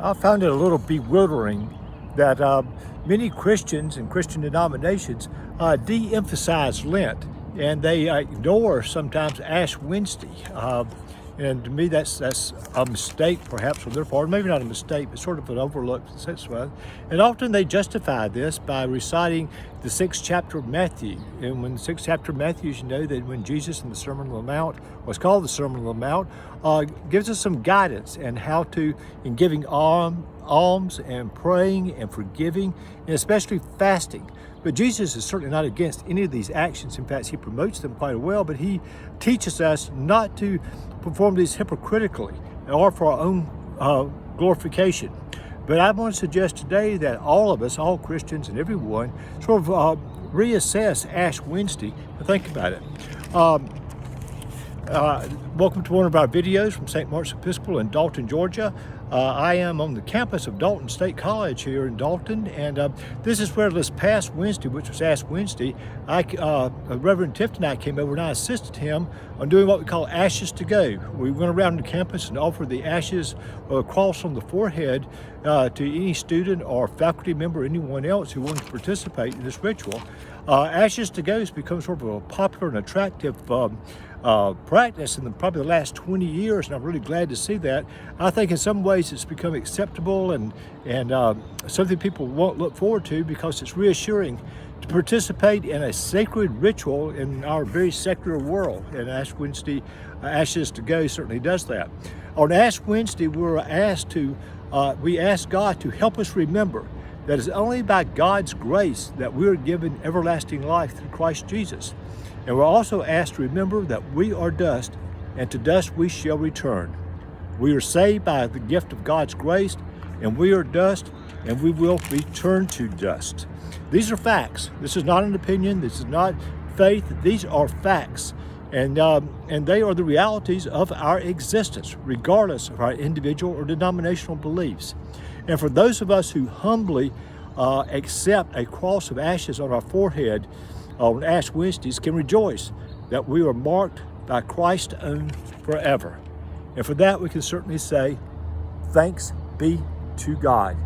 I found it a little bewildering that many Christians and Christian denominations de-emphasize Lent, and they ignore sometimes Ash Wednesday. And to me, that's a mistake, perhaps, on their part. Maybe not a mistake, but sort of an overlooked sense. And often they justify this by reciting the 6th chapter of Matthew. And when the 6th chapter of Matthew, you know that when Jesus in the Sermon on the Mount, what's called the Sermon on the Mount, gives us some guidance and how to, in giving alms and praying and forgiving, and especially fasting. But Jesus is certainly not against any of these actions. In fact, he promotes them quite well, but he teaches us not to perform these hypocritically or for our own glorification. But I want to suggest today that all of us, all Christians and everyone, sort of reassess Ash Wednesday and think about it. Welcome to one of our videos from St. Mark's Episcopal in Dalton, Georgia. I am on the campus of Dalton State College here in Dalton, and this is where this past Wednesday, which was Ash Wednesday, Reverend Tift and I came over and I assisted him on doing what we call ashes to go. We went around the campus and offered the ashes or a cross on the forehead to any student or faculty member or anyone else who wanted to participate in this ritual. Ashes to go has become sort of a popular and attractive practice in probably the last 20 years, and I'm really glad to see that. I think in some ways it's become acceptable and something people won't look forward to because it's reassuring to participate in a sacred ritual in our very secular world. And Ash Wednesday, Ashes to Go certainly does that. On Ash Wednesday, we ask God to help us remember that it's only by God's grace that we are given everlasting life through Christ Jesus. And we're also asked to remember that we are dust, and to dust we shall return. We are saved by the gift of God's grace, and we are dust, and we will return to dust. These are facts. This is not an opinion. This is not faith. These are facts. And they are the realities of our existence, regardless of our individual or denominational beliefs. And for those of us who humbly accept a cross of ashes on our forehead on Ash Wednesdays can rejoice that we are marked by Christ's own forever. And for that we can certainly say, thanks be to God.